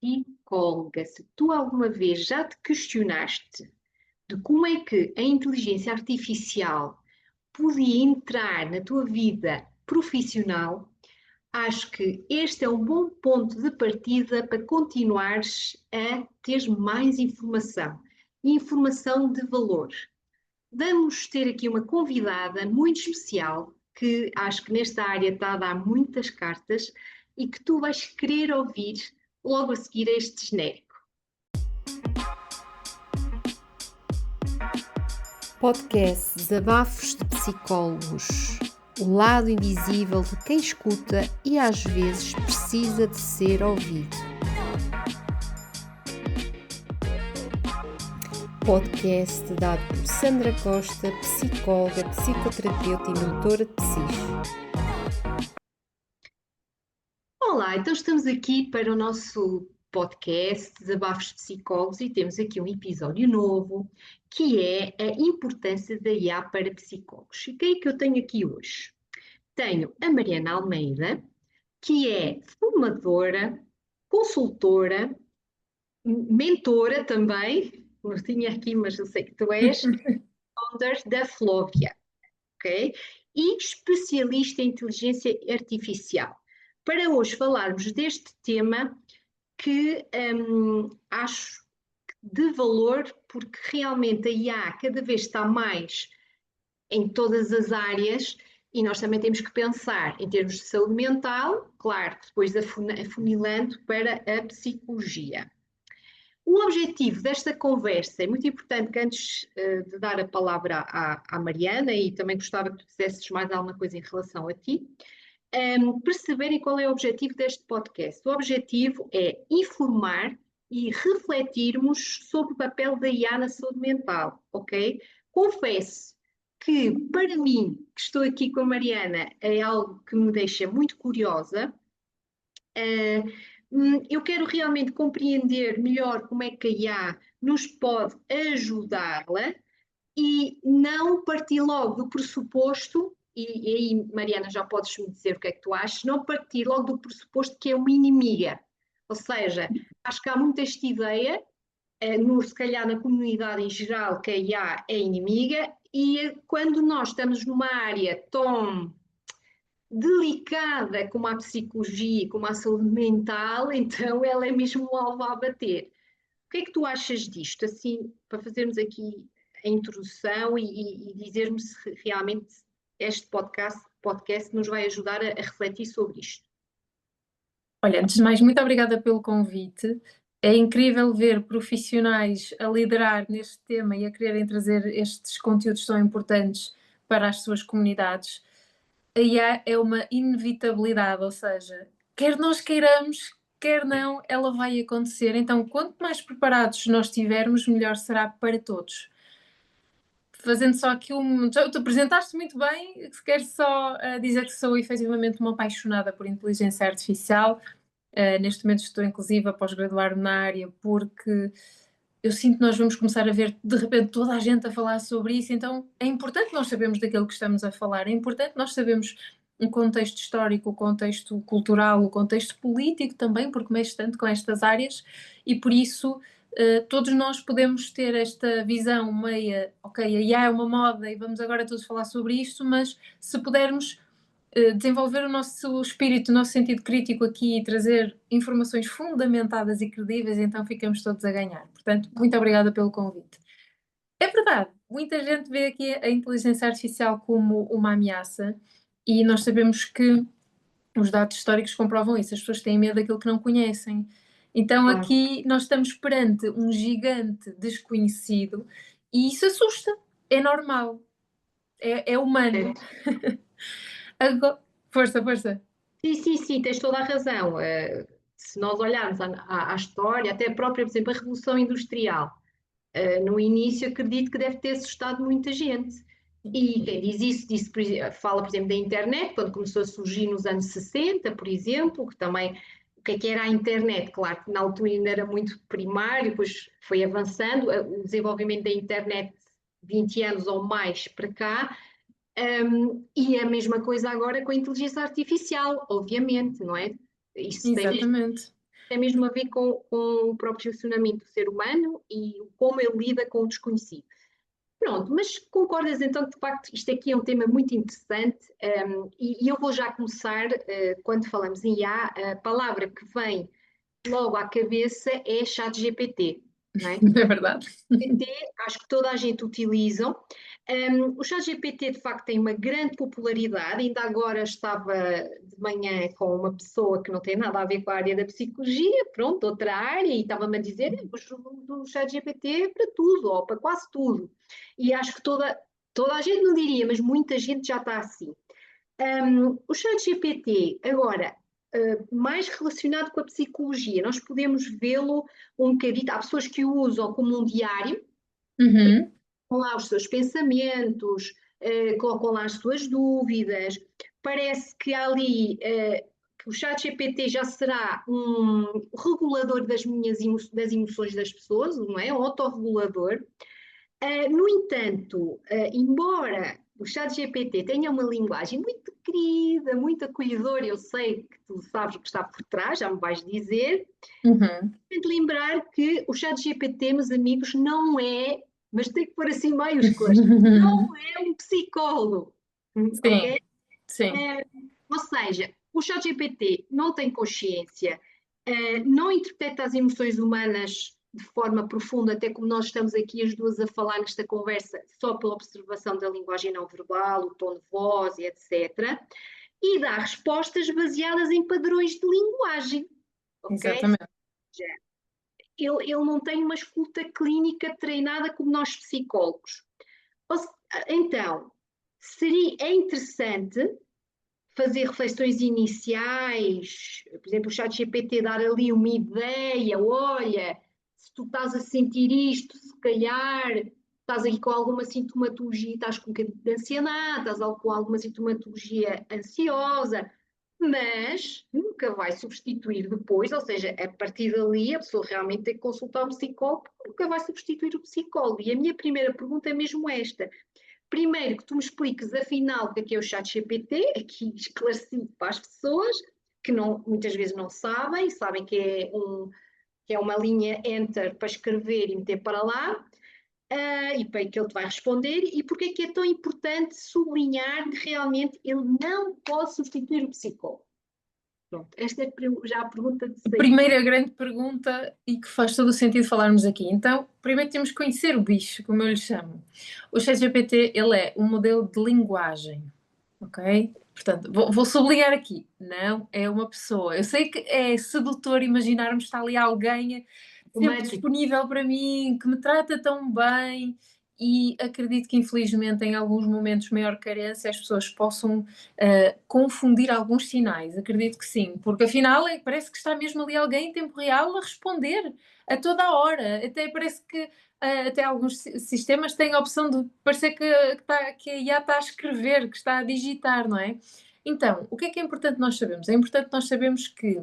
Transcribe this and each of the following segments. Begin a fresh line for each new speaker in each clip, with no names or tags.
psicóloga. Se tu alguma vez já te questionaste de como é que a inteligência artificial podia entrar na tua vida profissional, acho que este é um bom ponto de partida para continuares a ter mais informação, e informação de valor. Vamos ter aqui uma convidada muito especial, que acho que nesta área está a dar muitas cartas e que tu vais querer ouvir logo a seguir a este genérico.
Podcast Desabafos de Psicólogos. O lado invisível de quem escuta e às vezes precisa de ser ouvido. Podcast dado por Sandra Costa, psicóloga, psicoterapeuta e mentora de psis.
Olá, então estamos aqui para o nosso podcast Desabafos de Psicólogos e temos aqui um episódio novo que é a importância da IA para psicólogos. E quem é que eu tenho aqui hoje? Tenho a Mariana Almeida, que é formadora, consultora, mentora também, não tinha aqui, mas eu sei que tu és, founder da Flóvia, ok? E especialista em inteligência artificial. Para hoje falarmos deste tema que acho de valor, porque realmente a IA cada vez está mais em todas as áreas e nós também temos que pensar em termos de saúde mental, claro, depois afunilando para a psicologia. O objetivo desta conversa é muito importante que antes de dar a palavra à Mariana, e também gostava que tu dissesses mais alguma coisa em relação a ti, perceberem qual é o objetivo deste podcast. O objetivo é informar e refletirmos sobre o papel da IA na saúde mental, ok? Confesso que, para mim, que estou aqui com a Mariana, é algo que me deixa muito curiosa. Eu quero realmente compreender melhor como é que a IA nos pode ajudá-la e não partir logo do pressuposto, e aí, Mariana, já podes me dizer o que é que tu achas, não partir logo do pressuposto que é uma inimiga. Ou seja, acho que há muito esta ideia, se calhar na comunidade em geral, que a IA é inimiga, e quando nós estamos numa área tão delicada como a psicologia, como a saúde mental, então ela é mesmo um alvo a bater. O que é que tu achas disto? Assim, para fazermos aqui a introdução e dizermos se realmente este podcast nos vai ajudar a refletir sobre isto.
Olha, antes de mais, muito obrigada pelo convite. É incrível ver profissionais a liderar neste tema e a quererem trazer estes conteúdos tão importantes para as suas comunidades. A IA é uma inevitabilidade, ou seja, quer nós queiramos, quer não, ela vai acontecer. Então, quanto mais preparados nós estivermos, melhor será para todos. Fazendo só aqui tu apresentaste muito bem, quero só dizer que sou efetivamente uma apaixonada por inteligência artificial. Neste momento estou inclusive a pós-graduar na área porque eu sinto que nós vamos começar a ver de repente toda a gente a falar sobre isso, então é importante nós sabermos daquilo que estamos a falar, é importante nós sabermos o contexto histórico, o contexto cultural, o contexto político também, porque mexe tanto com estas áreas e por isso todos nós podemos ter esta visão meia, ok, a IA é uma moda e vamos agora todos falar sobre isto, mas se pudermos desenvolver o nosso espírito, o nosso sentido crítico aqui e trazer informações fundamentadas e credíveis, então ficamos todos a ganhar. Portanto, muito obrigada pelo convite. É verdade, muita gente vê aqui a inteligência artificial como uma ameaça e nós sabemos que os dados históricos comprovam isso, as pessoas têm medo daquilo que não conhecem. Então aqui nós estamos perante um gigante desconhecido e isso assusta, é normal, é humano. Agora, força.
Sim, tens toda a razão. Se nós olharmos à história, até a própria, por exemplo, a Revolução Industrial, no início acredito que deve ter assustado muita gente. E quem diz isso, fala, por exemplo, da internet, quando começou a surgir nos anos 60, por exemplo, que também, o que era a internet? Claro que na altura ainda era muito primário, depois foi avançando, o desenvolvimento da internet 20 anos ou mais para cá, e é a mesma coisa agora com a inteligência artificial, obviamente, não é? Isso
Exatamente.
Tem mesmo a ver com o próprio funcionamento do ser humano e como ele lida com o desconhecido. Pronto, mas concordas então que de facto isto aqui é um tema muito interessante, e eu vou já começar, quando falamos em IA, a palavra que vem logo à cabeça é ChatGPT, não é?
É verdade.
GPT, acho que toda a gente utiliza. O ChatGPT de facto tem uma grande popularidade. Ainda agora estava de manhã com uma pessoa que não tem nada a ver com a área da psicologia, pronto, outra área, e estava-me a dizer: uso do ChatGPT para tudo, ou para quase tudo. E acho que toda a gente não diria, mas muita gente já está assim. O ChatGPT, agora, mais relacionado com a psicologia, nós podemos vê-lo um bocadinho. Há pessoas que o usam como um diário,
Uhum.
colocam lá os seus pensamentos, colocam lá as suas dúvidas. Parece que ali que o ChatGPT já será um regulador das emoções das pessoas, não é? Um autorregulador. No entanto, embora o ChatGPT tenha uma linguagem muito querida, muito acolhedora, eu sei que tu sabes o que está por trás, já me vais dizer,
Uhum.
tenho de lembrar que o ChatGPT, meus amigos, não é, mas tem que pôr assim maiúsculas, não é um psicólogo,
Sim,
ok?
sim.
Ou seja, o ChatGPT não tem consciência, não interpreta as emoções humanas de forma profunda, até como nós estamos aqui as duas a falar nesta conversa, só pela observação da linguagem não verbal, o tom de voz e etc. E dá respostas baseadas em padrões de linguagem, ok?
Exatamente.
Ele não tem uma escuta clínica treinada como nós psicólogos. Então, é interessante fazer reflexões iniciais, por exemplo, o ChatGPT dar ali uma ideia, olha, se tu estás a sentir isto, se calhar estás aqui com alguma sintomatologia, estás com um bocadinho de ansiedade, estás com alguma sintomatologia ansiosa, mas nunca vai substituir depois, ou seja, a partir dali a pessoa realmente tem que consultar um psicólogo, nunca vai substituir o psicólogo. E a minha primeira pergunta é mesmo esta. Primeiro que tu me expliques afinal o que é o ChatGPT, aqui esclarecido para as pessoas que muitas vezes não sabem que é uma linha Enter para escrever e meter para lá, e para que ele te vai responder, e porque é que é tão importante sublinhar que realmente ele não pode substituir o psicólogo. Pronto, esta é já a pergunta de saída.
Primeira grande pergunta e que faz todo o sentido falarmos aqui. Então, primeiro temos que conhecer o bicho, como eu lhe chamo. O ChatGPT, ele é um modelo de linguagem, ok? Portanto, vou sublinhar aqui, não é uma pessoa. Eu sei que é sedutor imaginarmos que está ali alguém sempre disponível para mim, que me trata tão bem, e acredito que infelizmente em alguns momentos de maior carência as pessoas possam confundir alguns sinais, acredito que sim, porque afinal parece que está mesmo ali alguém em tempo real a responder a toda a hora, até parece que até alguns sistemas têm a opção de parecer que a IA está a escrever, que está a digitar, não é? Então, o que é importante nós sabermos? É importante nós sabermos que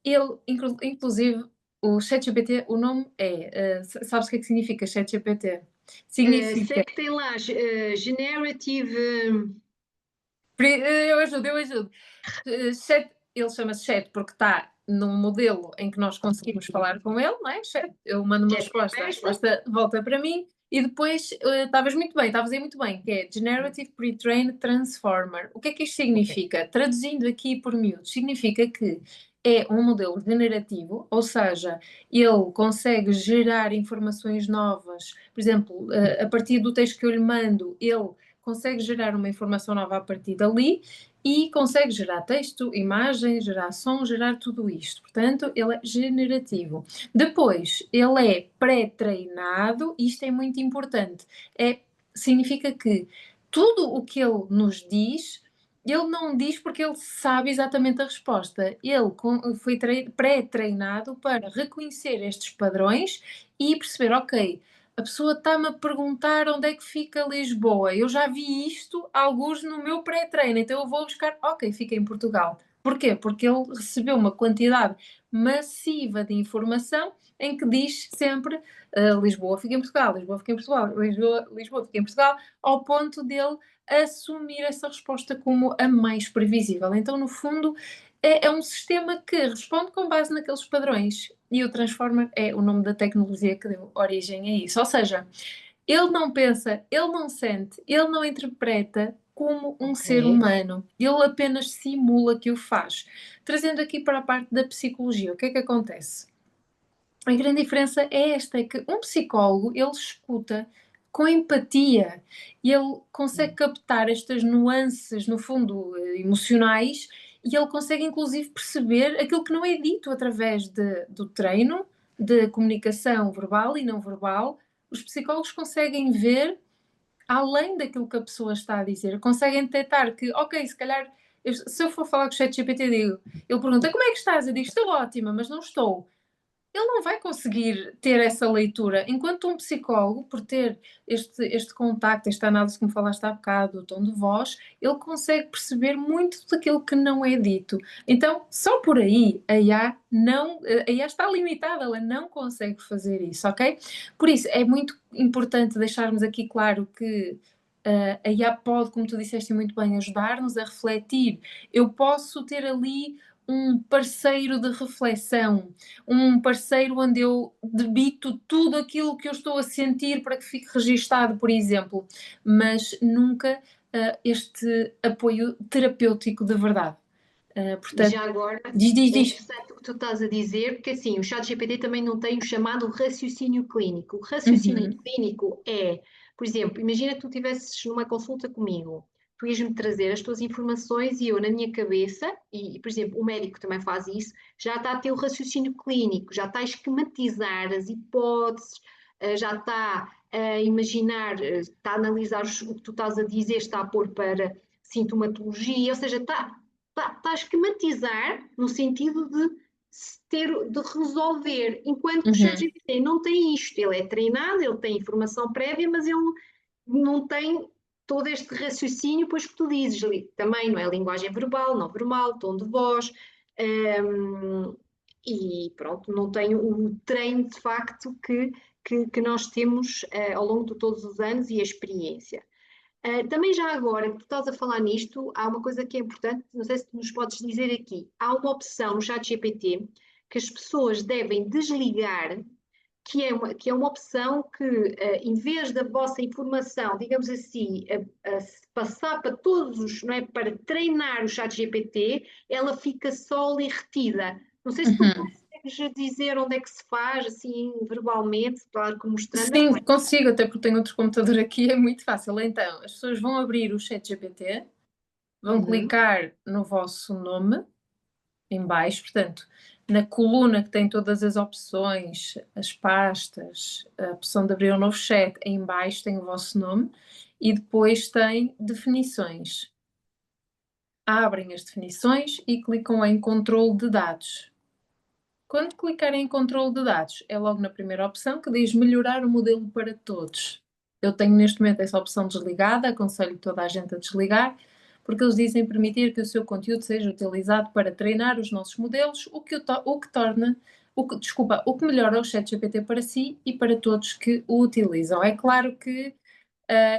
ele, inclusive, o ChatGPT, o nome é, sabes o que é que significa ChatGPT?
Sei
Significa,
que tem lá generative.
eu ajudo. Chat, ele chama-se chat porque está num modelo em que nós conseguimos falar com ele, não é? Chat, eu mando uma resposta, a resposta volta para mim e depois estavas aí muito bem, que é Generative Pre-trained Transformer. O que é que isto significa? Okay. Traduzindo aqui por miúdos, significa que é um modelo generativo, ou seja, ele consegue gerar informações novas, por exemplo, a partir do texto que eu lhe mando, ele consegue gerar uma informação nova a partir dali e consegue gerar texto, imagem, gerar som, gerar tudo isto. Portanto, ele é generativo. Depois, ele é pré-treinado, isto é muito importante. Significa que tudo o que ele nos diz, ele não diz porque ele sabe exatamente a resposta. Ele foi pré-treinado para reconhecer estes padrões e perceber, ok, a pessoa está-me a perguntar onde é que fica Lisboa. Eu já vi isto, alguns no meu pré-treino, então eu vou buscar, ok, fica em Portugal. Porquê? Porque ele recebeu uma quantidade massiva de informação em que diz sempre Lisboa fica em Portugal, Lisboa fica em Portugal, Lisboa fica em Portugal, ao ponto dele assumir essa resposta como a mais previsível. Então, no fundo, é um sistema que responde com base naqueles padrões. E o Transformer é o nome da tecnologia que deu origem a isso. Ou seja, ele não pensa, ele não sente, ele não interpreta como um ser humano. Ele apenas simula que o faz. Trazendo aqui para a parte da psicologia, o que é que acontece? A grande diferença é esta, é que um psicólogo, ele escuta com empatia e ele consegue captar estas nuances, no fundo, emocionais, e ele consegue inclusive perceber aquilo que não é dito através do treino, de comunicação verbal e não verbal. Os psicólogos conseguem ver além daquilo que a pessoa está a dizer, conseguem detectar que, ok, se calhar, se eu for falar com o ChatGPT, digo, ele pergunta, como é que estás? Eu digo, estou ótima, mas não estou. Ele não vai conseguir ter essa leitura, enquanto um psicólogo, por ter este contacto, esta análise que me falaste há bocado, o tom de voz, ele consegue perceber muito daquilo que não é dito. Então, só por aí, a IA está limitada, ela não consegue fazer isso, ok? Por isso, é muito importante deixarmos aqui claro que a IA pode, como tu disseste muito bem, ajudar-nos a refletir. Eu posso ter ali um parceiro de reflexão, um parceiro onde eu debito tudo aquilo que eu estou a sentir para que fique registado, por exemplo, mas nunca este apoio terapêutico de verdade. Portanto,
Já agora,
diz.
é interessante o que tu estás a dizer, porque assim, o ChatGPT também não tem o chamado raciocínio clínico. O raciocínio
Uhum.
clínico é, por exemplo, imagina que tu estivesses numa consulta comigo, tu ias-me trazer as tuas informações e eu, na minha cabeça, e por exemplo, o médico também faz isso, já está a ter o raciocínio clínico, já está a esquematizar as hipóteses, já está a imaginar, está a analisar o que tu estás a dizer, está a pôr para sintomatologia, ou seja, está a esquematizar no sentido de resolver, enquanto que o
Uhum.
ChatGPT não tem isto, ele é treinado, ele tem informação prévia, mas ele não tem todo este raciocínio, pois que tu dizes ali, também não é linguagem verbal, não verbal, tom de voz, e pronto, não tem o treino de facto que nós temos ao longo de todos os anos e a experiência. Também já agora que tu estás a falar nisto, há uma coisa que é importante, não sei se tu nos podes dizer aqui. Há uma opção no ChatGPT que as pessoas devem desligar, que é uma opção que, em vez da vossa informação, digamos assim, a passar para todos os, não é, para treinar o ChatGPT, ela fica só ali retida. Não sei se tu
Uhum.
consegues dizer onde é que se faz, assim, verbalmente, claro que mostrando, mas
Sim, consigo, até porque tenho outro computador aqui, é muito fácil. Então, as pessoas vão abrir o ChatGPT, vão
Uhum.
clicar no vosso nome, em baixo, portanto, na coluna que tem todas as opções, as pastas, a opção de abrir um novo chat, em baixo tem o vosso nome e depois tem definições. Abrem as definições e clicam em controle de dados. Quando clicarem em controle de dados, é logo na primeira opção que diz melhorar o modelo para todos. Eu tenho neste momento essa opção desligada, aconselho toda a gente a desligar, porque eles dizem permitir que o seu conteúdo seja utilizado para treinar os nossos modelos, o que melhora o ChatGPT para si e para todos que o utilizam. É claro que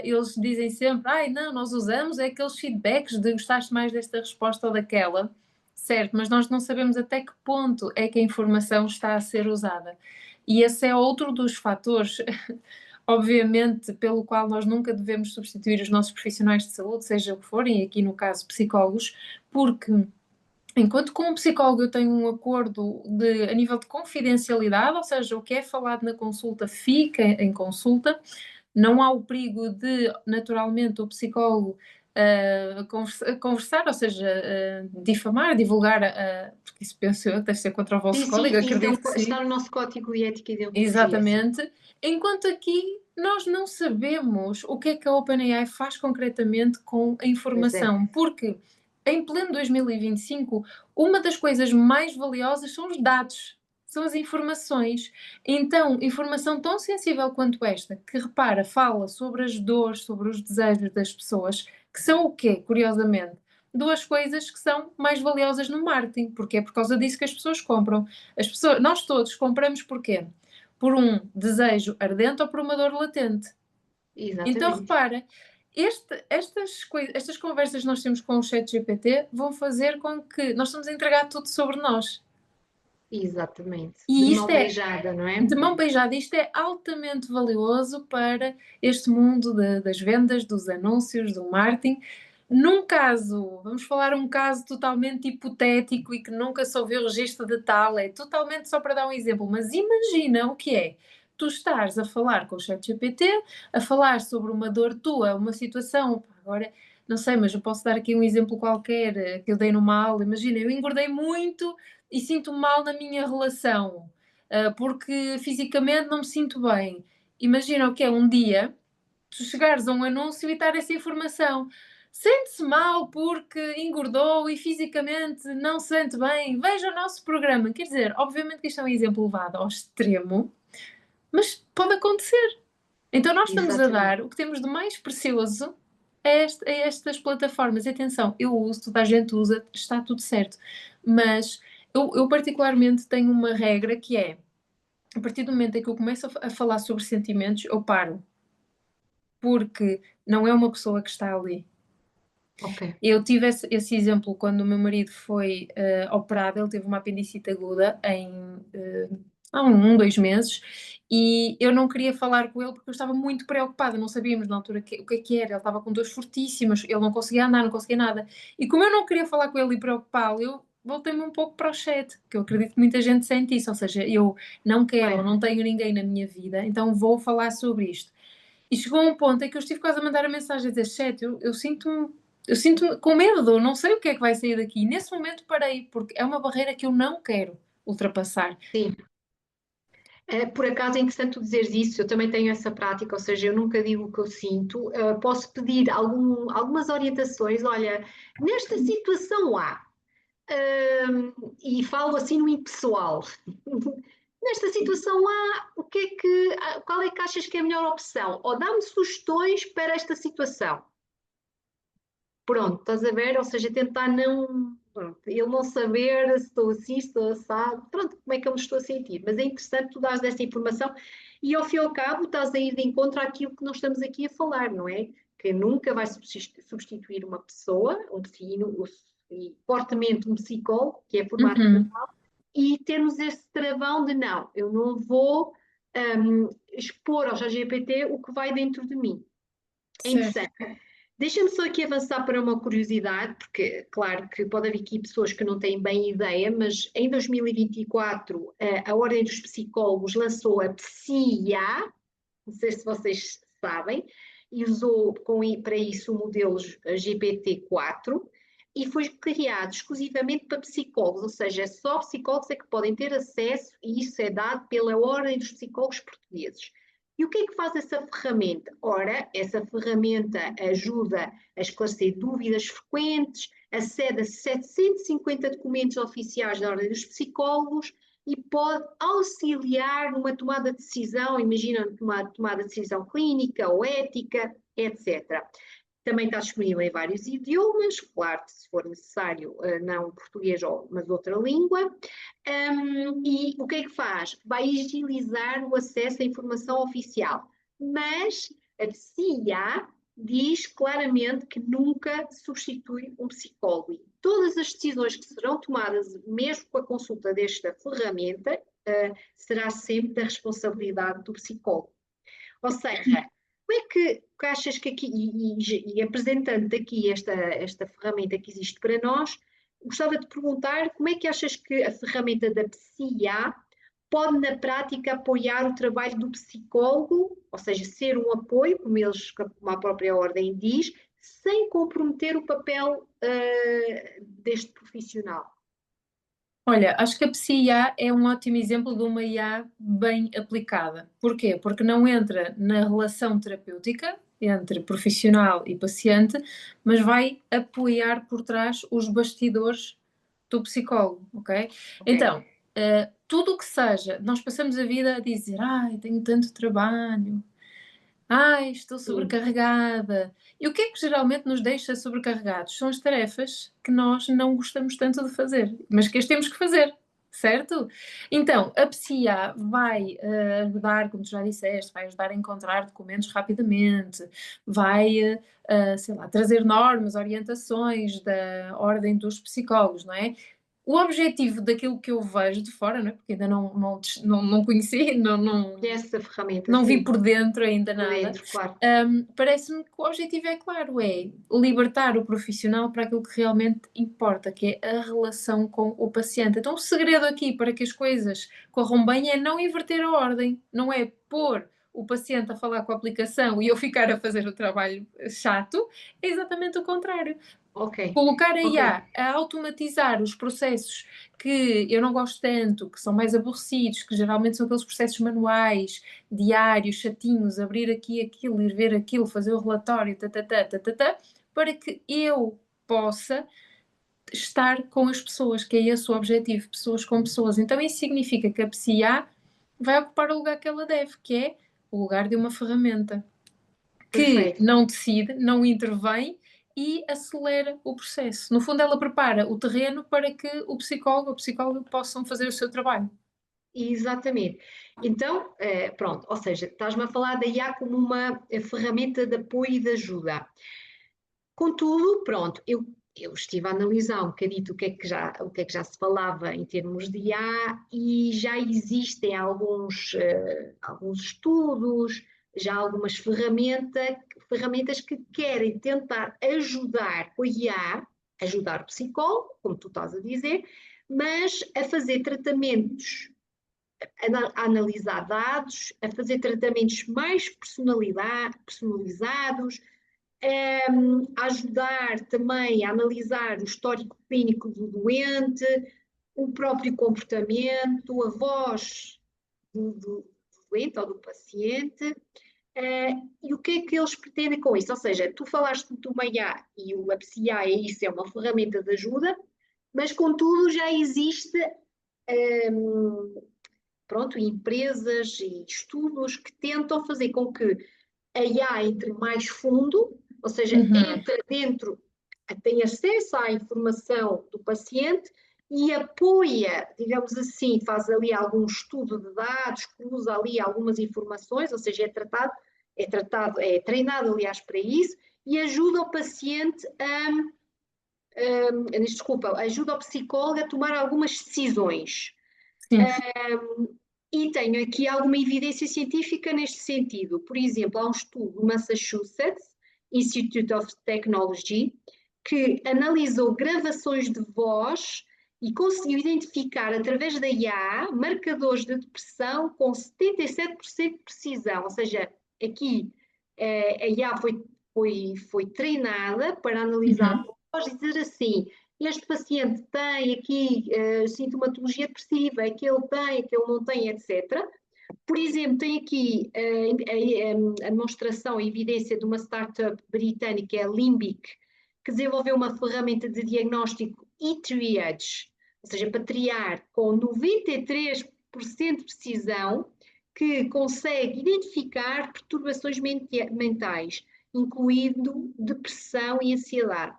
eles dizem sempre, ai não, nós usamos aqueles feedbacks de gostaste mais desta resposta ou daquela, certo, mas nós não sabemos até que ponto é que a informação está a ser usada. E esse é outro dos fatores, obviamente, pelo qual nós nunca devemos substituir os nossos profissionais de saúde, seja o que forem, aqui no caso psicólogos, porque enquanto com um psicólogo eu tenho um acordo a nível de confidencialidade, ou seja, o que é falado na consulta fica em consulta, não há o perigo de, naturalmente, o psicólogo conversar, ou seja, difamar, divulgar, porque isso penso eu que deve ser contra o
sim,
vosso
sim,
código,
então
acredito que sim.
está no nosso código de ética e deontologia, sim.
Exatamente. Enquanto aqui nós não sabemos o que é que a OpenAI faz concretamente com a
Pois é.
informação, porque em pleno 2025, uma das coisas mais valiosas são os dados, são as informações. Então, informação tão sensível quanto esta, que repara, fala sobre as dores, sobre os desejos das pessoas, que são o quê, curiosamente? Duas coisas que são mais valiosas no marketing, porque é por causa disso que as pessoas compram. Nós todos compramos porquê? Por um desejo ardente ou por uma dor latente. Então
Exatamente.
repara, estas conversas que nós temos com o ChatGPT vão fazer com que nós estamos a entregar tudo sobre nós.
Exatamente.
E
De
isto
mão
é
beijada, não é?
de mão beijada, isto é altamente valioso para este mundo das vendas, dos anúncios, do marketing. Vamos falar um caso totalmente hipotético e que nunca se ouviu registro de tal, é totalmente só para dar um exemplo, mas imagina o que é. Tu estás a falar com o ChatGPT, a falar sobre uma dor tua, uma situação, agora não sei, mas eu posso dar aqui um exemplo qualquer que eu dei numa aula. Imagina, eu engordei muito e sinto mal na minha relação porque fisicamente não me sinto bem. Imagina o que é um dia tu chegares a um anúncio e dar essa informação. Sente-se mal porque engordou e fisicamente não se sente bem. Veja o nosso programa. Quer dizer, obviamente que isto é um exemplo levado ao extremo, mas pode acontecer. Então nós estamos a
Exatamente.
dar o que temos de mais precioso a estas plataformas. E atenção, eu uso, toda a gente usa, está tudo certo. Mas eu particularmente tenho uma regra que é a partir do momento em que eu começo a falar sobre sentimentos, eu paro. Porque não é uma pessoa que está ali.
Ok.
Eu tive esse exemplo quando o meu marido foi operado, ele teve uma apendicite aguda há 2 meses, e eu não queria falar com ele porque eu estava muito preocupada, não sabíamos na altura o que é que era, ele estava com dores fortíssimas, ele não conseguia andar, não conseguia nada. E como eu não queria falar com ele e preocupá-lo, eu voltei-me um pouco para o chat, que eu acredito que muita gente sente isso, ou seja, eu não quero,
Bem,
ou não tenho ninguém na minha vida, então vou falar sobre isto. E chegou a um ponto em que eu estive quase a mandar a mensagem a dizer, chat, eu sinto-me com medo, não sei o que é que vai sair daqui. E nesse momento parei, porque é uma barreira que eu não quero ultrapassar.
sim. Por acaso é interessante tu dizeres isso, eu também tenho essa prática, ou seja, eu nunca digo o que eu sinto. Posso pedir algumas orientações, olha, nesta situação há, e falo assim no impessoal. Nesta situação há, qual é que achas que é a melhor opção? Ou dá-me sugestões para esta situação. Pronto, estás a ver? Ou seja, tentar não. Pronto, ele não saber se estou assim, se estou assado, pronto, como é que eu me estou a sentir. Mas é interessante tu dares essa informação e, ao fim e ao cabo, estás a ir de encontro àquilo que nós estamos aqui a falar, não é? Que nunca vai substituir uma pessoa, e fortemente um psicólogo, que é formado para
Uhum.
tal, e termos esse travão de não, eu não vou expor ao ChatGPT o que vai dentro de mim. É
Certo.
interessante. Deixa-me só aqui avançar para uma curiosidade, porque, claro, que pode haver aqui pessoas que não têm bem ideia, mas em 2024 a Ordem dos Psicólogos lançou a PSIA, não sei se vocês sabem, e usou para isso o modelo GPT-4, e foi criado exclusivamente para psicólogos, ou seja, só psicólogos é que podem ter acesso, e isso é dado pela Ordem dos Psicólogos Portugueses. E o que é que faz essa ferramenta? Ora, essa ferramenta ajuda a esclarecer dúvidas frequentes, acede a 750 documentos oficiais da Ordem dos Psicólogos e pode auxiliar numa tomada de decisão, imagina uma tomada de decisão clínica ou ética, etc. Também está disponível em vários idiomas, claro, se for necessário, não português, mas outra língua. E o que é que faz? Vai agilizar o acesso à informação oficial. Mas a CIA diz claramente que nunca substitui um psicólogo. E todas as decisões que serão tomadas, mesmo com a consulta desta ferramenta, será sempre da responsabilidade do psicólogo. Ou seja, como é que achas que aqui, e apresentando aqui esta ferramenta que existe para nós, gostava de perguntar como é que achas que a ferramenta da PSIA pode, na prática, apoiar o trabalho do psicólogo, ou seja, ser um apoio, como a própria ordem diz, sem comprometer o papel deste profissional?
Olha, acho que a PSI-IA é um ótimo exemplo de uma IA bem aplicada. Porquê? Porque não entra na relação terapêutica entre profissional e paciente, mas vai apoiar por trás os bastidores do psicólogo, ok?
Okay.
Então, tudo o que seja, nós passamos a vida a dizer, ai, tenho tanto trabalho, ai, estou sobrecarregada. E o que é que geralmente nos deixa sobrecarregados? São as tarefas que nós não gostamos tanto de fazer, mas que as temos que fazer, certo? Então, a PSIA vai ajudar, como tu já disseste, vai ajudar a encontrar documentos rapidamente, vai, sei lá, trazer normas, orientações da ordem dos psicólogos, não é? O objetivo daquilo que eu vejo de fora, não é? Porque ainda não conheci,
Essa ferramenta,
não vi
sim,
por dentro ainda
por
nada.
dentro, claro.
Parece-me que o objetivo é claro, é libertar o profissional para aquilo que realmente importa, que é a relação com o paciente. Então o segredo aqui para que as coisas corram bem é não inverter a ordem, não é pôr o paciente a falar com a aplicação e eu ficar a fazer o trabalho chato, é exatamente o contrário.
Ok,
Colocar a
ok.
IA a automatizar os processos que eu não gosto tanto, que são mais aborrecidos, que geralmente são aqueles processos manuais, diários, chatinhos, abrir aqui aquilo, ir ver aquilo, fazer o relatório, para que eu possa estar com as pessoas, que é esse o objetivo, pessoas com pessoas. Então isso significa que a PSIA vai ocupar o lugar que ela deve, que é o lugar de uma ferramenta que
Perfeito.
não decide, não intervém e acelera o processo. No fundo, ela prepara o terreno para que o psicólogo ou a psicóloga possam fazer o seu trabalho.
Exatamente. Então, pronto, ou seja, estás-me a falar da IA como uma ferramenta de apoio e de ajuda. Contudo, pronto, eu estive a analisar um bocadito o que é que já se falava em termos de IA e já existem alguns estudos, já algumas ferramentas que querem tentar ajudar o IA, ajudar o psicólogo, como tu estás a dizer, mas a fazer tratamentos, a analisar dados, a fazer tratamentos mais personalizados, a ajudar também a analisar o histórico clínico do doente, o próprio comportamento, a voz do doente ou do paciente. E o que é que eles pretendem com isso? Ou seja, tu falaste do IA e o APSIA é isso, é uma ferramenta de ajuda, mas contudo já existe pronto, empresas e estudos que tentam fazer com que a IA entre mais fundo, ou seja, entra dentro, tem acesso à informação do paciente e apoia, digamos assim, faz ali algum estudo de dados, cruza ali algumas informações, ou seja, é treinado, aliás, para isso, e ajuda o paciente desculpa, ajuda o psicólogo a tomar algumas decisões.
Sim.
E tenho aqui alguma evidência científica neste sentido. Por exemplo, há um estudo do Massachusetts Institute of Technology que analisou gravações de voz e conseguiu identificar, através da IA, marcadores de depressão com 77% de precisão. Ou seja, aqui a IA foi treinada para analisar a voz e dizer assim: este paciente tem aqui sintomatologia depressiva, aquele tem, aquele não tem, etc. Por exemplo, tem aqui a demonstração, a evidência de uma startup britânica, a Limbic, que desenvolveu uma ferramenta de diagnóstico e-triage, ou seja, para triar com 93% de precisão, que consegue identificar perturbações mentais, incluindo depressão e ansiedade.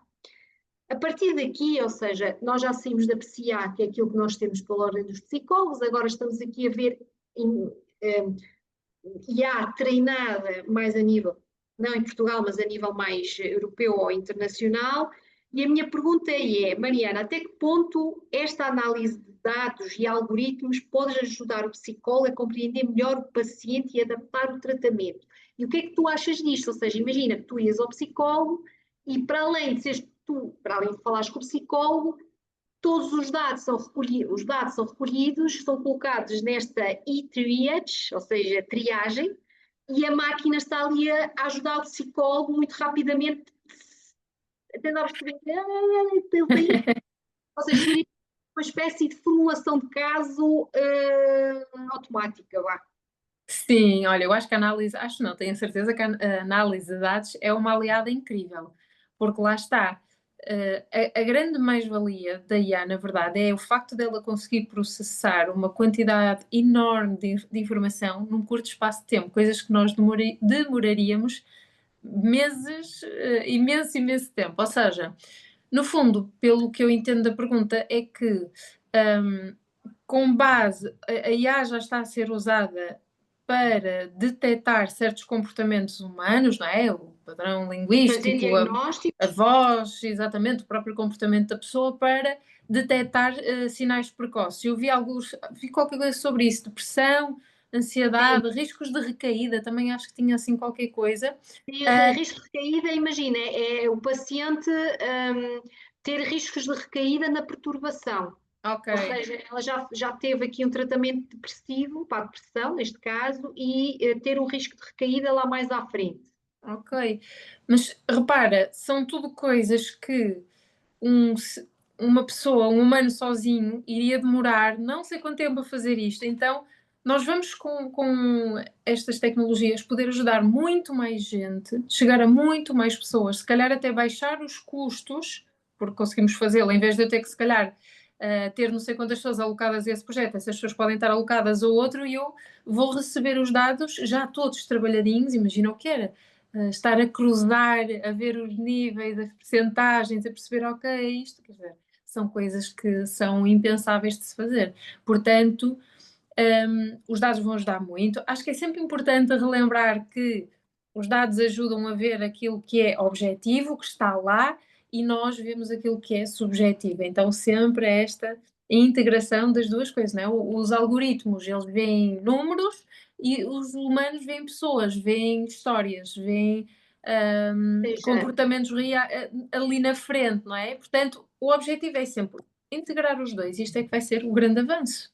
A partir daqui, ou seja, nós já saímos da PSIA, que é aquilo que nós temos pela ordem dos psicólogos, agora estamos aqui a ver IA treinada mais a nível, não em Portugal, mas a nível mais europeu ou internacional. E a minha pergunta é, Mariana, até que ponto esta análise de dados e algoritmos pode ajudar o psicólogo a compreender melhor o paciente e adaptar o tratamento? E o que é que tu achas disto? Ou seja, imagina que tu ias ao psicólogo e para além de seres tu, para além de falares com o psicólogo, todos os dados são recolhidos, são colocados nesta e-triage, ou seja, triagem, e a máquina está ali a ajudar o psicólogo muito rapidamente a tentar perceber, ou seja, seria uma espécie de formulação de caso automática, vá.
Sim, olha, eu acho que a análise, acho não, tenho certeza que a análise de dados é uma aliada incrível, porque lá está, a grande mais-valia da IA, na verdade, é o facto dela conseguir processar uma quantidade enorme de informação num curto espaço de tempo, coisas que nós demoraríamos meses, imenso tempo. Ou seja, no fundo, pelo que eu entendo da pergunta, é que com base, a IA já está a ser usada para detectar certos comportamentos humanos, não é? O padrão
Fazer
linguístico, a
diagnósticos.
voz, exatamente, o próprio comportamento da pessoa para detectar sinais precoces. Eu vi qualquer coisa sobre isso, depressão, ansiedade, riscos de recaída, também acho que tinha assim qualquer coisa.
E risco de recaída, imagina, é o paciente ter riscos de recaída na perturbação.
Ok,
Ou seja, ela já teve aqui um tratamento depressivo, para a depressão, neste caso, e ter um risco de recaída lá mais à frente.
ok. Mas repara, são tudo coisas que uma pessoa, um humano sozinho, iria demorar não sei quanto tempo a fazer isto. Então, nós vamos com estas tecnologias poder ajudar muito mais gente, chegar a muito mais pessoas, se calhar até baixar os custos, porque conseguimos fazê-lo, em vez de eu ter que, se calhar, ter não sei quantas pessoas alocadas a esse projeto, essas pessoas podem estar alocadas a outro e eu vou receber os dados já todos trabalhadinhos, imagina o que era. Estar a cruzar, a ver os níveis, as percentagens, a perceber, ok, isto, quer dizer, são coisas que são impensáveis de se fazer. Portanto, os dados vão ajudar muito. Acho que é sempre importante relembrar que os dados ajudam a ver aquilo que é objetivo, que está lá, e nós vemos aquilo que é subjetivo. Então, sempre esta integração das duas coisas, não é? Os algoritmos, eles veem números e os humanos veem pessoas, veem histórias, veem comportamentos ali na frente, não é? Portanto, o objetivo é sempre integrar os dois. Isto é que vai ser o grande avanço.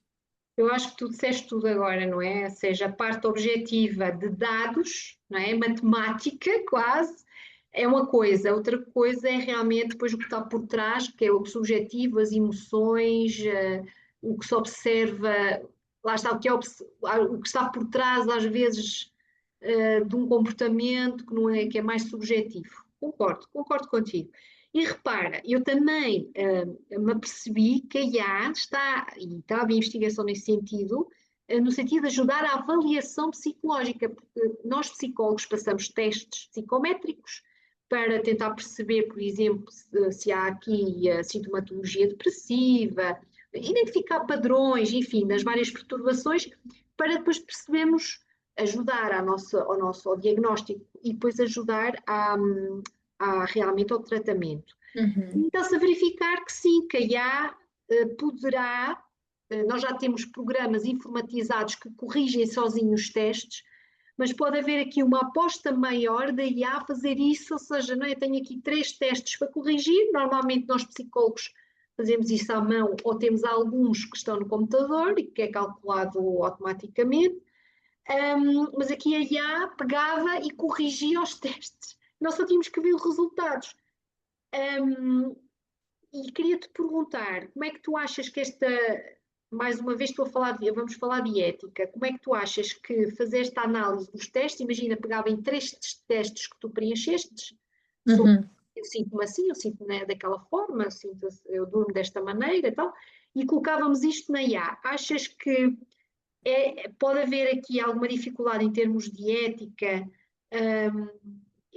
Eu acho que tu disseste tudo agora, não é? Ou seja, a parte objetiva de dados, não é? Matemática, quase, é uma coisa. Outra coisa é realmente depois o que está por trás, que é o subjetivo, as emoções, o que se observa, lá está, o que está por trás, às vezes, de um comportamento que não é, que é mais subjetivo. Concordo contigo. E repara, eu também me apercebi que a IA está, e está a haver investigação nesse sentido, no sentido de ajudar à avaliação psicológica, porque nós psicólogos passamos testes psicométricos para tentar perceber, por exemplo, se há aqui a sintomatologia depressiva, identificar padrões, enfim, das várias perturbações, para depois percebermos, ajudar ao diagnóstico e depois ajudar realmente ao tratamento.
Uhum.
Então-se a verificar que sim, que a IA poderá, nós já temos programas informatizados que corrigem sozinhos os testes, mas pode haver aqui uma aposta maior da IA a fazer isso, ou seja, não é? Eu tenho aqui 3 testes para corrigir, normalmente nós psicólogos fazemos isso à mão ou temos alguns que estão no computador e que é calculado automaticamente, mas aqui a IA pegava e corrigia os testes, nós só tínhamos que ver os resultados. E queria-te perguntar, como é que tu achas que mais uma vez vamos falar de ética, como é que tu achas que fazer esta análise dos testes, imagina, pegava em 3 testes que tu preenchestes, sobre
Uhum.
eu sinto-me assim, eu sinto-me daquela forma, eu durmo desta maneira e tal, e colocávamos isto na IA. Achas que pode haver aqui alguma dificuldade em termos de ética,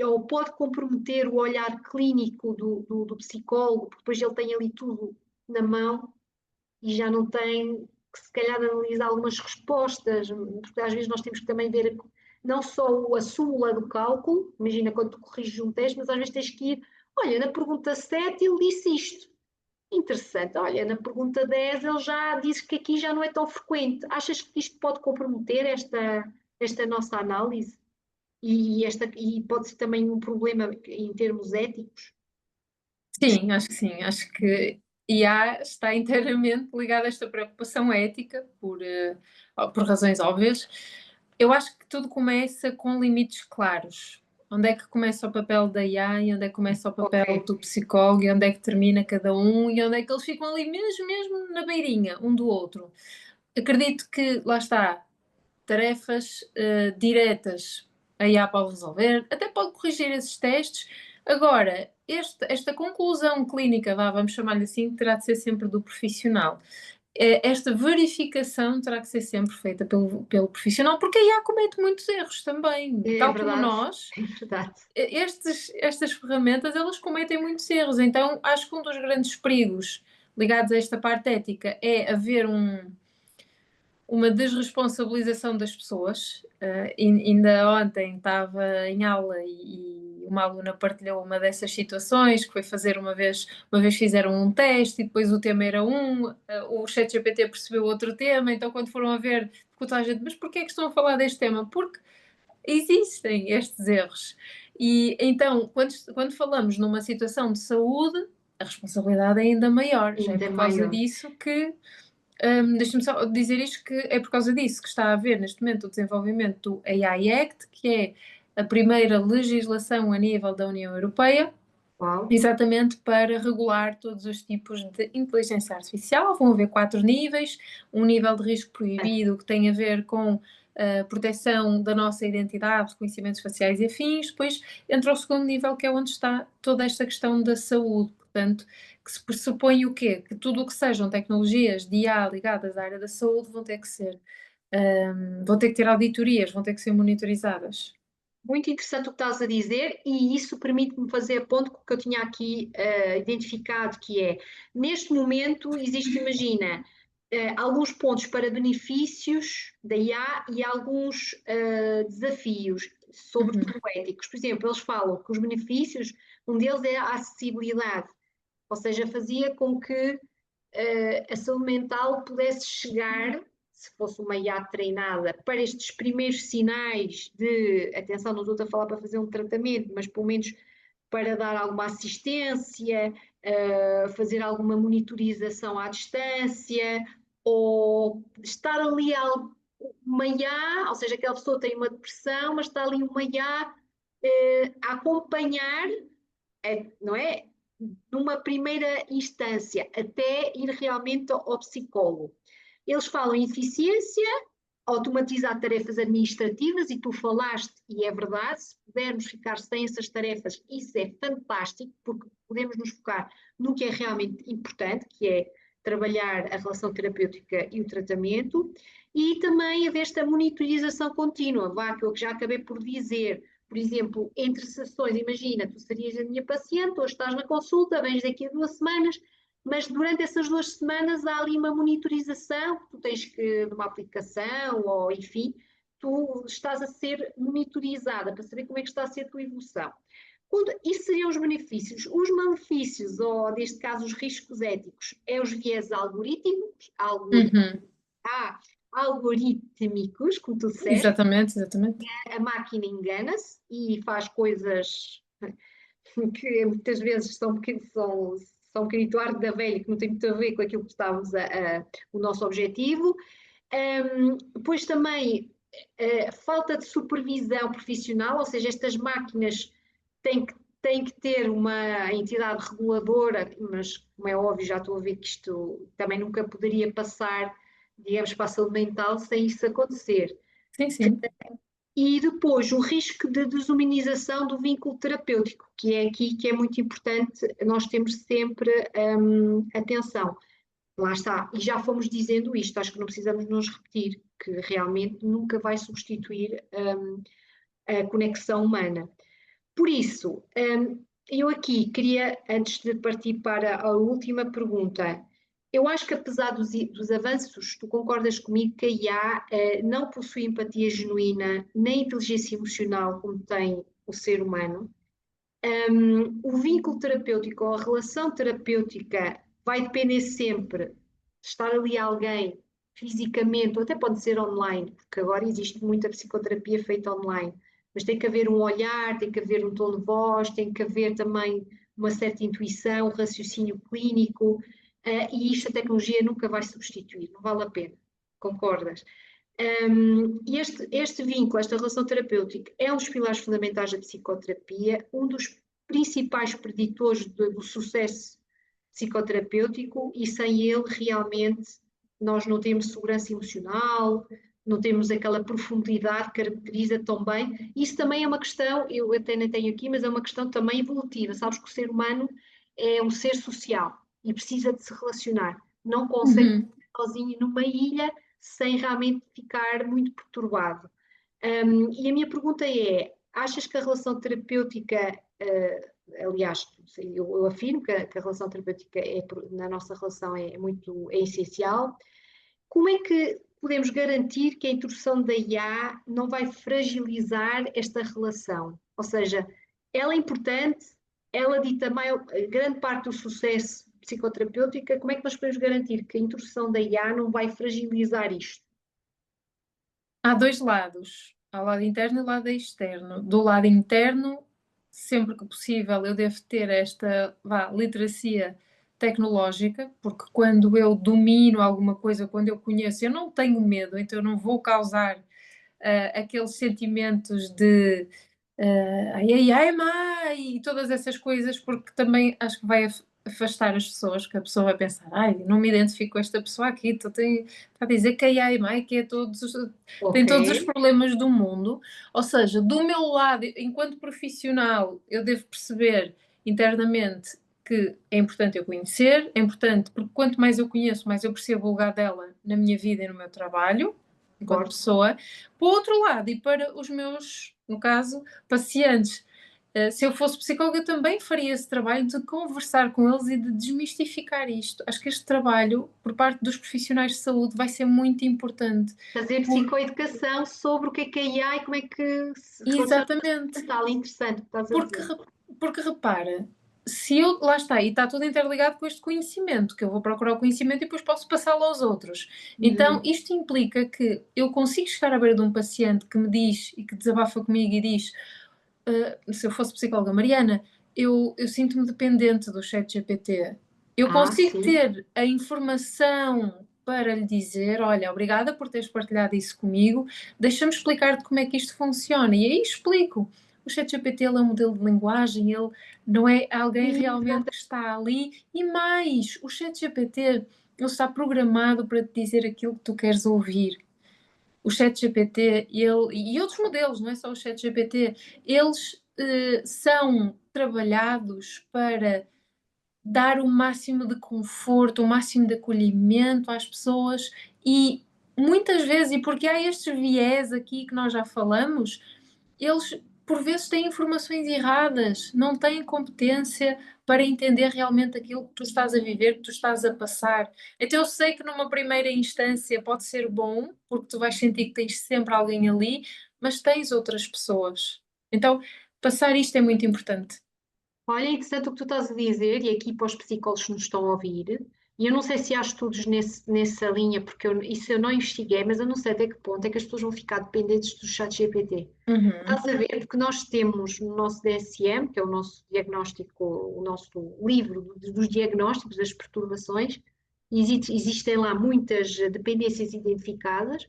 ou pode comprometer o olhar clínico do psicólogo, porque depois ele tem ali tudo na mão e já não tem que se calhar analisar algumas respostas, porque às vezes nós temos que também ver não só a súmula do cálculo, imagina quando tu corriges um teste, mas às vezes tens que ir, olha, na pergunta 7 ele disse isto. Interessante, olha, na pergunta 10 ele já disse que aqui já não é tão frequente. Achas que isto pode comprometer esta nossa análise? E pode ser também um problema em termos éticos?
Sim, acho que sim. Acho que IA está inteiramente ligada a esta preocupação ética, por razões óbvias. Eu acho que tudo começa com limites claros. Onde é que começa o papel da IA e onde é que começa o papel
Ok,
do psicólogo e onde é que termina cada um e onde é que eles ficam ali mesmo na beirinha um do outro. Acredito que, lá está, tarefas diretas a IA pode resolver, até pode corrigir esses testes. Agora, esta conclusão clínica, vamos chamar-lhe assim, terá de ser sempre do profissional. Esta verificação terá que ser sempre feita pelo profissional, porque a IA comete muitos erros também,
é
tal como
verdade,
nós.
é verdade.
Estas ferramentas, elas cometem muitos erros, então acho que um dos grandes perigos ligados a esta parte ética é haver uma desresponsabilização das pessoas. Ainda ontem estava em aula e uma aluna partilhou uma dessas situações, que foi fazer uma vez fizeram um teste e depois o tema era o ChatGPT percebeu outro tema, então quando foram a ver, ficou toda a gente, mas porquê é que estão a falar deste tema? Porque existem estes erros. E então, quando falamos numa situação de saúde, a responsabilidade é ainda maior. Já é
Ainda
por causa
maior.
disso que deixa-me só dizer isto, que é por causa disso que está a haver neste momento o desenvolvimento do AI Act, que é a primeira legislação a nível da União Europeia,
Uau.
exatamente para regular todos os tipos de inteligência artificial. Vão haver 4 níveis, um nível de risco proibido que tem a ver com a proteção da nossa identidade, reconhecimentos faciais e afins, depois entra o segundo nível, que é onde está toda esta questão da saúde, portanto, que se pressupõe o quê? Que tudo o que sejam tecnologias de IA ligadas à área da saúde vão ter que ser, vão ter que ter auditorias, vão ter que ser monitorizadas.
Muito interessante o que estás a dizer, e isso permite-me fazer a ponto com o que eu tinha aqui identificado, que é, neste momento existe, imagina, alguns pontos para benefícios da IA e alguns desafios, sobretudo éticos. Por exemplo, eles falam que os benefícios, um deles é a acessibilidade, ou seja, fazia com que a saúde mental pudesse chegar, se fosse uma IA treinada, para estes primeiros sinais de, atenção, não estou a falar para fazer um tratamento, mas pelo menos para dar alguma assistência, fazer alguma monitorização à distância, ou estar ali uma IA, ou seja, aquela pessoa tem uma depressão, mas está ali uma IA a acompanhar, não é? Numa primeira instância, até ir realmente ao psicólogo. Eles falam em eficiência, automatizar tarefas administrativas, e tu falaste, e é verdade, se pudermos ficar sem essas tarefas, isso é fantástico, porque podemos nos focar no que é realmente importante, que é trabalhar a relação terapêutica e o tratamento, e também haver esta monitorização contínua, que eu já acabei por dizer. Por exemplo, entre sessões, imagina, tu serias a minha paciente, hoje estás na consulta, vens daqui a 2 semanas, mas durante essas 2 semanas há ali uma monitorização, tu tens que, numa aplicação, ou enfim, tu estás a ser monitorizada para saber como é que está a ser a tua evolução. Isso seriam os benefícios. Os malefícios, ou neste caso os riscos éticos, é os viés algorítmicos, como tu disseste.
Exatamente, exatamente.
A máquina engana-se e faz coisas que muitas vezes são um bocadinho arco da velha, que não tem muito a ver com aquilo que estávamos o nosso objetivo. Depois também falta de supervisão profissional, ou seja, estas máquinas têm que ter uma entidade reguladora, mas como é óbvio, já estou a ver que isto também nunca poderia passar, digamos, para a saúde mental sem isso acontecer.
Sim, sim.
E depois o risco de desumanização do vínculo terapêutico, que é aqui que é muito importante, nós temos sempre atenção. Lá está, e já fomos dizendo isto, acho que não precisamos nos repetir, que realmente nunca vai substituir a conexão humana. Por isso, eu aqui queria, antes de partir para a última pergunta, eu acho que apesar dos avanços, tu concordas comigo que a IA não possui empatia genuína, nem inteligência emocional como tem o ser humano. O vínculo terapêutico ou a relação terapêutica vai depender sempre de estar ali alguém fisicamente, ou até pode ser online, porque agora existe muita psicoterapia feita online, mas tem que haver um olhar, tem que haver um tom de voz, tem que haver também uma certa intuição, raciocínio clínico, e isto a tecnologia nunca vai substituir, não vale a pena, concordas? Este vínculo, esta relação terapêutica, é um dos pilares fundamentais da psicoterapia, um dos principais preditores do sucesso psicoterapêutico, e sem ele realmente nós não temos segurança emocional, não temos aquela profundidade que caracteriza tão bem. Isso também é uma questão, eu até nem tenho aqui, mas é uma questão também evolutiva. Sabes que o ser humano é um ser social e precisa de se relacionar. Não consegue viver sozinho numa ilha sem realmente ficar muito perturbado. E a minha pergunta é, achas que a relação terapêutica, aliás, eu afirmo que a relação terapêutica na nossa relação é essencial. Como é que podemos garantir que a introdução da IA não vai fragilizar esta relação? Ou seja, ela é importante, ela dita grande parte do sucesso psicoterapêutico. Como é que nós podemos garantir que a introdução da IA não vai fragilizar isto?
Há dois lados, há o lado interno e o lado externo. Do lado interno, sempre que possível, eu devo ter esta literacia tecnológica, porque quando eu domino alguma coisa, quando eu conheço, eu não tenho medo, então eu não vou causar aqueles sentimentos de ai, ai, ai, mãe, e todas essas coisas, porque também acho que vai afastar as pessoas, que a pessoa vai pensar, ai, não me identifico com esta pessoa aqui, está a dizer que é ai, mãe, que é tem todos os problemas do mundo. Ou seja, do meu lado, enquanto profissional, eu devo perceber internamente que é importante eu conhecer, é importante, porque quanto mais eu conheço, mais eu percebo o lugar dela na minha vida e no meu trabalho, enquanto pessoa. Por outro lado, e para os meus, no caso, pacientes, se eu fosse psicóloga, eu também faria esse trabalho de conversar com eles e de desmistificar isto. Acho que este trabalho, por parte dos profissionais de saúde, vai ser muito importante.
Fazer psicoeducação sobre o que é a IA e como é que se
Exatamente.
Está interessante.
Porque repara, se eu, lá está, e está tudo interligado com este conhecimento, que eu vou procurar o conhecimento e depois posso passá-lo aos outros. Então, isto implica que eu consigo chegar à beira de um paciente que me diz e que desabafa comigo e diz, se eu fosse psicóloga, Mariana, eu sinto-me dependente do ChatGPT. Eu consigo ter a informação para lhe dizer, olha, obrigada por teres partilhado isso comigo, deixa-me explicar-te como é que isto funciona. E aí explico. O ChatGPT ele é um modelo de linguagem, ele não é alguém realmente que está ali. E mais, o ChatGPT ele está programado para te dizer aquilo que tu queres ouvir. O ChatGPT e outros modelos, não é só o ChatGPT, eles são trabalhados para dar o máximo de conforto, o máximo de acolhimento às pessoas e muitas vezes, e porque há estes viés aqui que nós já falamos, eles por vezes têm informações erradas, não têm competência para entender realmente aquilo que tu estás a viver, que tu estás a passar. Então eu sei que numa primeira instância pode ser bom, porque tu vais sentir que tens sempre alguém ali, mas tens outras pessoas. Então passar isto é muito importante.
Olha, é interessante o que tu estás a dizer, e aqui para os psicólogos que nos estão a ouvir, e eu não sei se há estudos nessa linha, porque isso eu não investiguei, mas eu não sei até que ponto é que as pessoas vão ficar dependentes do chat GPT. Estás a ver? Porque nós temos no nosso DSM, que é o nosso diagnóstico, o nosso livro dos diagnósticos das perturbações, existem lá muitas dependências identificadas,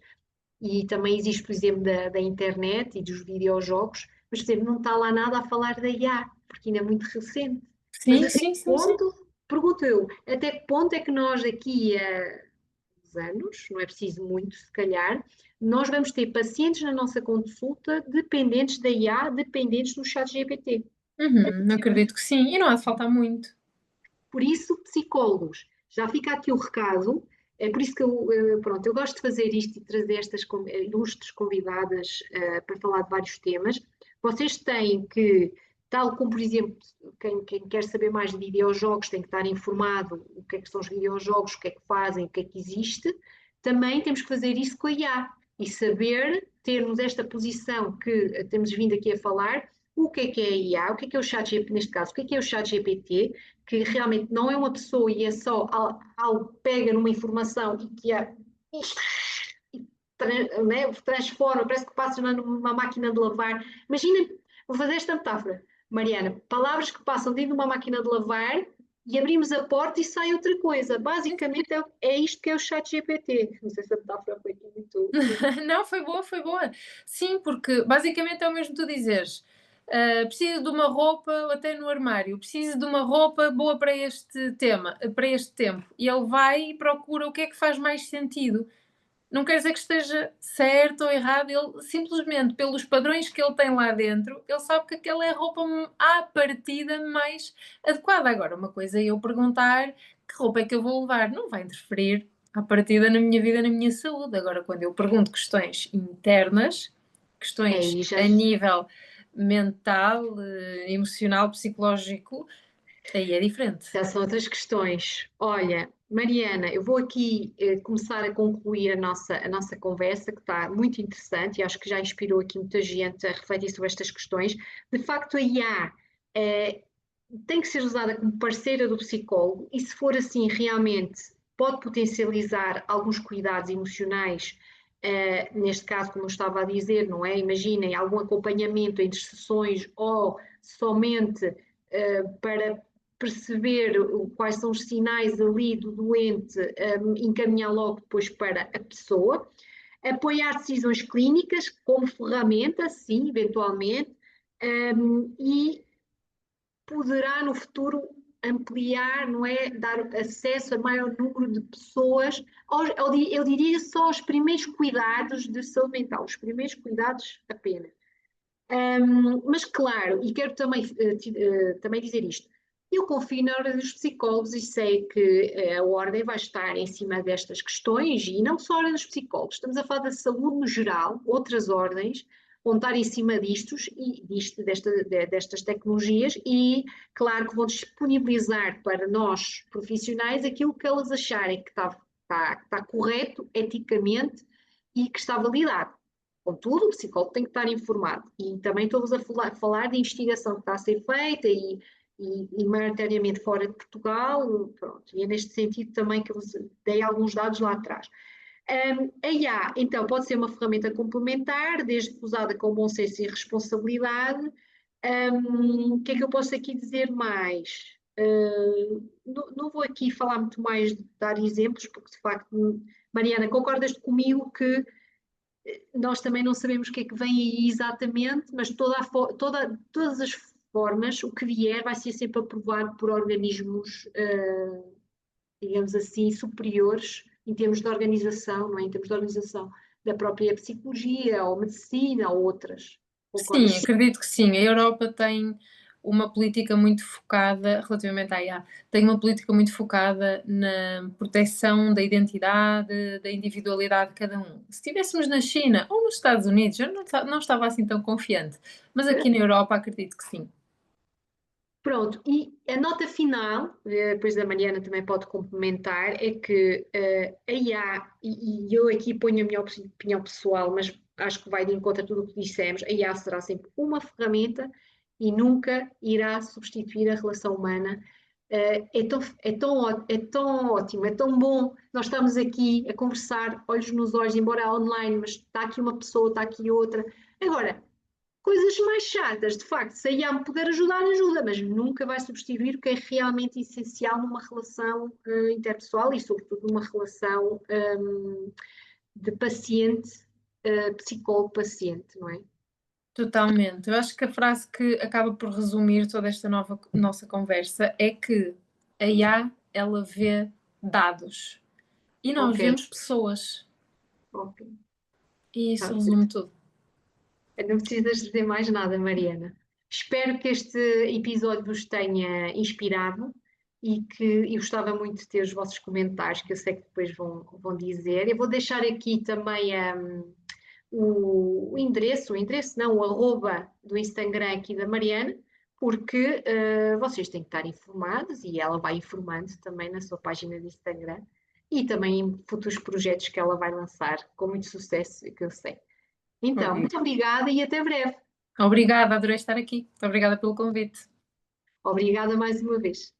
e também existe, por exemplo, da internet e dos videojogos, mas, por exemplo, não está lá nada a falar da IA, porque ainda é muito recente. Mas até que ponto, pergunto eu, até que ponto é que nós aqui a uns anos, não é preciso muito, se calhar, nós vamos ter pacientes na nossa consulta dependentes da IA, dependentes do chat GPT.
Acredito que sim, e não há de faltar muito.
Por isso, psicólogos, já fica aqui o recado. É por isso que pronto, eu gosto de fazer isto e trazer estas ilustres convidadas para falar de vários temas. Vocês têm que, tal como, por exemplo, quem quer saber mais de videojogos tem que estar informado o que é que são os videojogos, o que é que fazem, o que é que existe. Também temos que fazer isso com a IA e saber, termos esta posição que temos vindo aqui a falar, o que é a IA, o que é o chat GPT, neste caso, o que é o chat GPT, que realmente não é uma pessoa e é só algo que pega numa informação e que transforma, parece que passa numa máquina de lavar. Imagina, vou fazer esta metáfora, Mariana, palavras que passam dentro de uma máquina de lavar e abrimos a porta e sai outra coisa. Basicamente é isto que é o chat GPT. Não sei se a metáfora foi aqui muito...
Não, foi boa, foi boa. Sim, porque basicamente é o mesmo tu dizeres. Preciso de uma roupa até no armário, preciso de uma roupa boa para este tema, para este tempo. E ele vai e procura o que é que faz mais sentido. Não quer dizer que esteja certo ou errado, ele simplesmente, pelos padrões que ele tem lá dentro, ele sabe que aquela é a roupa à partida mais adequada. Agora, uma coisa é eu perguntar que roupa é que eu vou levar, não vai interferir à partida na minha vida, na minha saúde. Agora, quando eu pergunto questões internas, questões a nível mental, emocional, psicológico, Aí é diferente.
Já são outras questões. Olha, Mariana, eu vou aqui começar a concluir a nossa conversa, que está muito interessante e acho que já inspirou aqui muita gente a refletir sobre estas questões. De facto, a IA tem que ser usada como parceira do psicólogo e, se for assim, realmente pode potencializar alguns cuidados emocionais, neste caso, como eu estava a dizer, não é? Imaginem algum acompanhamento entre sessões ou somente para perceber quais são os sinais ali do doente, encaminhar logo depois para a pessoa, apoiar decisões clínicas como ferramenta, sim, eventualmente, e poderá no futuro ampliar, não é? Dar acesso a maior número de pessoas, eu diria só aos primeiros cuidados de saúde mental, os primeiros cuidados apenas. Mas claro, e quero também dizer isto, eu confio na ordem dos psicólogos e sei que a ordem vai estar em cima destas questões, e não só a ordem dos psicólogos, estamos a falar da saúde no geral, outras ordens vão estar em cima destas tecnologias e, claro, que vão disponibilizar para nós, profissionais, aquilo que elas acharem que está correto, eticamente, e que está validado. Contudo, o psicólogo tem que estar informado. E também estou-vos a falar de investigação que está a ser feita e maioritariamente fora de Portugal. Pronto. E é neste sentido também que eu vos dei alguns dados lá atrás. A IA, então, pode ser uma ferramenta complementar, desde que usada com bom senso e responsabilidade. O que é que eu posso aqui dizer mais? Não vou aqui falar muito mais de dar exemplos, porque de facto, Mariana, concordas comigo que nós também não sabemos o que é que vem aí exatamente, mas todas as formas, o que vier, vai ser sempre aprovado por organismos, digamos assim, superiores em termos de organização, não é? Em termos de organização da própria psicologia ou medicina ou outras.
Sim, acredito que sim. A Europa tem uma política muito focada, relativamente à IA, tem uma política muito focada na proteção da identidade, da individualidade de cada um. Se estivéssemos na China ou nos Estados Unidos, eu não estava assim tão confiante, mas aqui na Europa acredito que sim.
Pronto, e a nota final, depois a Mariana também pode complementar, é que a IA, e eu aqui ponho a minha opinião pessoal, mas acho que vai de encontro a tudo o que dissemos, a IA será sempre uma ferramenta e nunca irá substituir a relação humana. É tão ótimo, é tão bom nós estamos aqui a conversar olhos nos olhos, embora online, mas está aqui uma pessoa, está aqui outra. Agora, coisas mais chatas, de facto, se a IA me puder ajudar, ajuda, mas nunca vai substituir o que é realmente essencial numa relação interpessoal e, sobretudo, numa relação de paciente, psicólogo-paciente, não é?
Totalmente. Eu acho que a frase que acaba por resumir toda esta nossa conversa é que a IA, ela vê dados e nós
Ok.
vemos pessoas.
Ok.
E isso
Tá
resume
certo.
tudo.
Não precisas dizer mais nada, Mariana. Espero que este episódio vos tenha inspirado e gostava muito de ter os vossos comentários, que eu sei que depois vão dizer. Eu vou deixar aqui também o endereço não, o arroba do Instagram aqui da Mariana, porque vocês têm que estar informados e ela vai informando também na sua página de Instagram e também em futuros projetos que ela vai lançar com muito sucesso, que eu sei. Então,
Ok.
muito obrigada e até breve.
Obrigada, adorei estar aqui. Obrigada pelo convite.
Obrigada mais uma vez.